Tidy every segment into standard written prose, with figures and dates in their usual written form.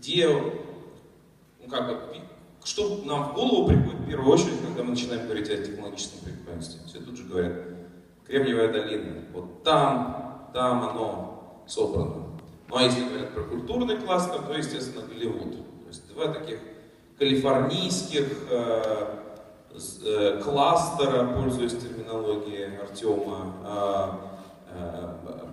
где, ну, как бы, что нам в голову приходит в первую очередь, когда мы начинаем говорить о технологическом преимуществе? Все тут же говорят, Кремниевая долина, вот там оно собрано. Ну а если говорят про культурный кластер, то, естественно, Голливуд. То есть два таких калифорнийских кластера, пользуясь терминологией Артема,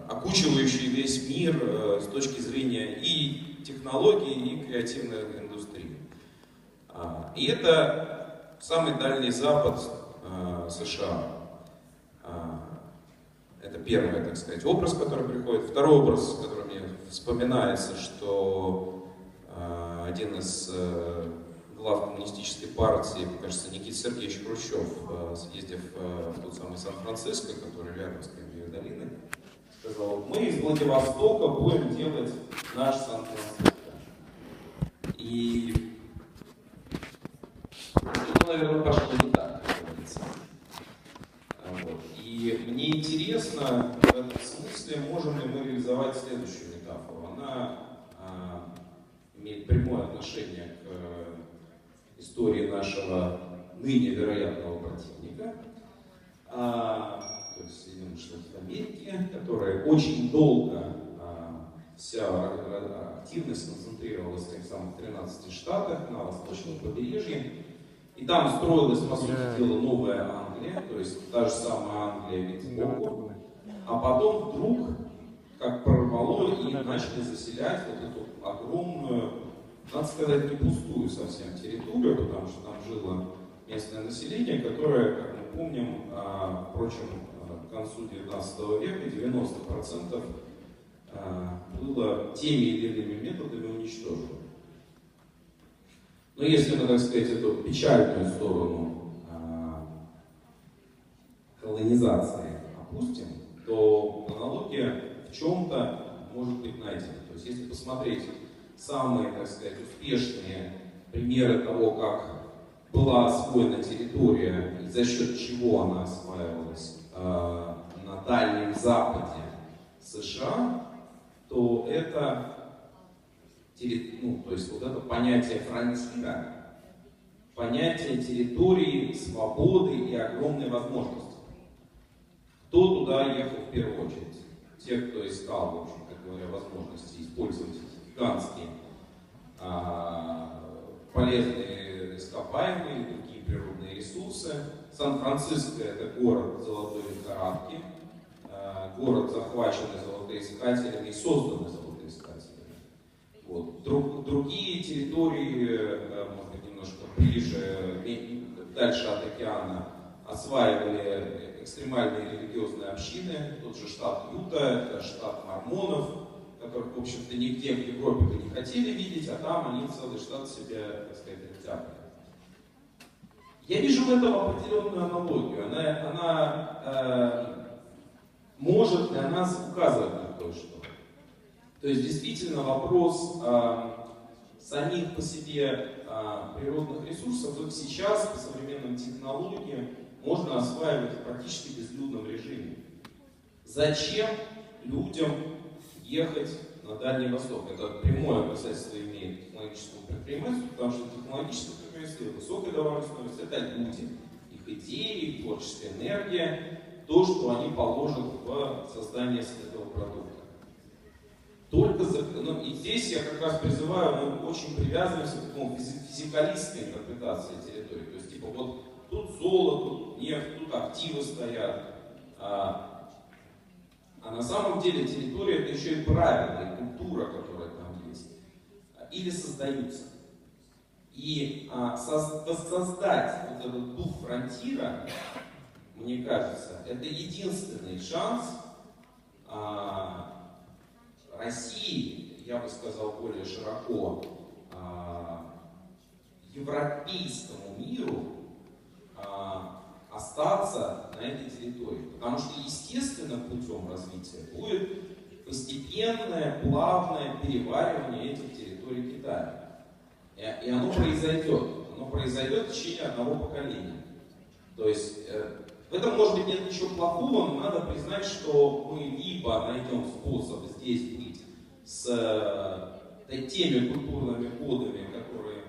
окучивающие весь мир с точки зрения и технологий, и креативной индустрии. И это самый дальний запад США. Это первый, так сказать, образ, который приходит. Второй образ, который мне вспоминается, что один из глав коммунистической партии, кажется, Никита Сергеевич Хрущев, съездив в тот самый Сан-Франциско, который рядом с Кремниевой долиной, сказал: мы из Владивостока будем делать наш Сан-Франциско. И наверное, пошло не так, как говорится. Вот. И мне интересно, в этом смысле, можем ли мы реализовать следующую метафору. Она имеет прямое отношение к истории нашего ныне вероятного противника, то есть Соединенных Штатов Америки, которые очень долго вся активность концентрировалась в тех самых 13 штатах на восточном побережье. И там строилась, по сути дела, новая Англия, то есть та же самая Англия вид сбоку. А потом вдруг, как прорвало, и начали заселять вот эту огромную, надо сказать, не пустую совсем территорию, потому что там жило местное население, которое, как мы помним, впрочем, к концу 19 века 90% было теми или иными методами уничтожено. Но если мы, так сказать, эту печальную сторону колонизации опустим, то аналогия в чем-то может быть найдена. То есть если посмотреть самые, так сказать, успешные примеры того, как была освоена территория и за счет чего она осваивалась на Дальнем Западе США, то это то есть вот это понятие фронтира, понятие территории, свободы и огромной возможности. Кто туда ехал в первую очередь? Те, кто искал, в общем, как говоря, возможности использовать гигантские полезные ископаемые и другие природные ресурсы. Сан-Франциско — это город золотой лихорадки, город, захваченный золотоискателями и созданный золотоискателями. Вот. Другие территории, может быть, немножко ближе, дальше от океана, осваивали экстремальные религиозные общины. Тот же штат Юта, это штат мормонов, которых, в общем-то, нигде в Европе вы не хотели видеть, а там они целый штат себе, так сказать, оттяпали. Я вижу в этом определенную аналогию. Она может для нас указывать на кое-что. То есть действительно вопрос самих по себе природных ресурсов, их сейчас по современным технологиям можно осваивать в практически безлюдном режиме. Зачем людям ехать на Дальний Восток? Это прямое касательство имеет к технологическому предпринимательству, потому что технологическое предпринимательство, высокая добавленная стоимость — это люди, их идеи, их творческая энергия, то, что они положат в создание этого продукта. Только и здесь я как раз призываю, мы очень привязываемся к такому физикалистской интерпретации территории. То есть, типа, вот тут золото, тут нефть, тут активы стоят. А на самом деле территория — это еще и правила, и культура, которая там есть. Или создаются. И воссоздать вот этот дух фронтира, мне кажется, это единственный шанс России, я бы сказал более широко, европейскому миру остаться на этой территории. Потому что естественным путем развития будет постепенное, плавное переваривание этих территорий Китая. И оно произойдет. Оно произойдет в течение одного поколения. То есть в этом, может быть, нет ничего плохого, но надо признать, что мы либо найдем способ здесь быть с теми культурными кодами, которые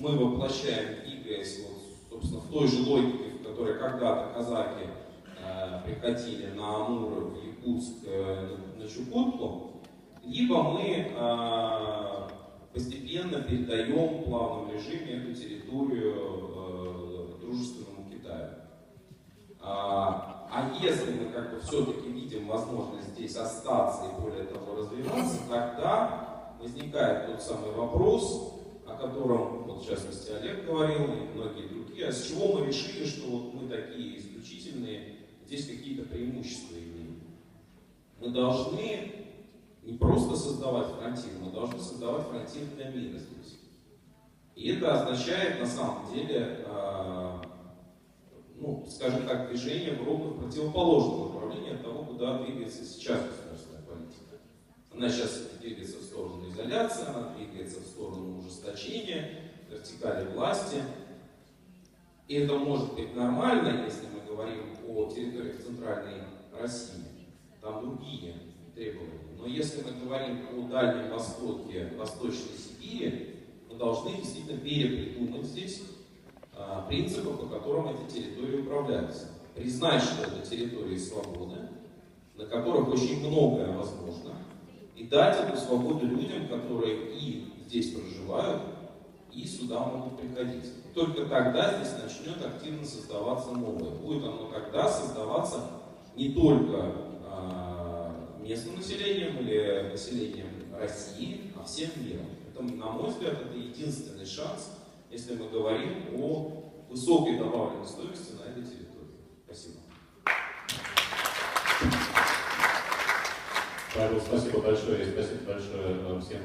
мы воплощаем, двигаясь вот, собственно, в той же логике, в которой когда-то казаки приходили на Амур, в Якутск, на Чукотку, либо мы постепенно передаем в плавном режиме эту территорию дружественному Китаю. А если мы как бы все-таки видим возможность здесь остаться и более того развиваться, тогда возникает тот самый вопрос, о котором, вот, в частности, Олег говорил, и многие другие, а с чего мы решили, что вот мы такие исключительные, здесь какие-то преимущества имеем. Мы должны не просто создавать фронтир, мы должны создавать фронтир для мира здесь. И это означает, на самом деле, ну, скажем так, движение в ровно противоположном направлении от того, куда двигается сейчас государственная политика. Она сейчас двигается в сторону изоляции, она двигается в сторону ужесточения, вертикали власти. И это может быть нормально, если мы говорим о территориях Центральной России. Там другие требования. Но если мы говорим о Дальнем Востоке, Восточной Сибири, мы должны действительно перепридумать здесь принципы, по которым эти территории управляются. Признать, что это территории свободы, на которых очень многое возможно, и дать эту свободу людям, которые и здесь проживают, и сюда могут приходить. И только тогда здесь начнет активно создаваться новое. Будет оно тогда создаваться не только местным населением или населением России, а всем миром. Это, на мой взгляд, это единственный шанс, если мы говорим о высокой добавленной стоимости на этой территории. Спасибо. Павел, спасибо большое и спасибо большое всем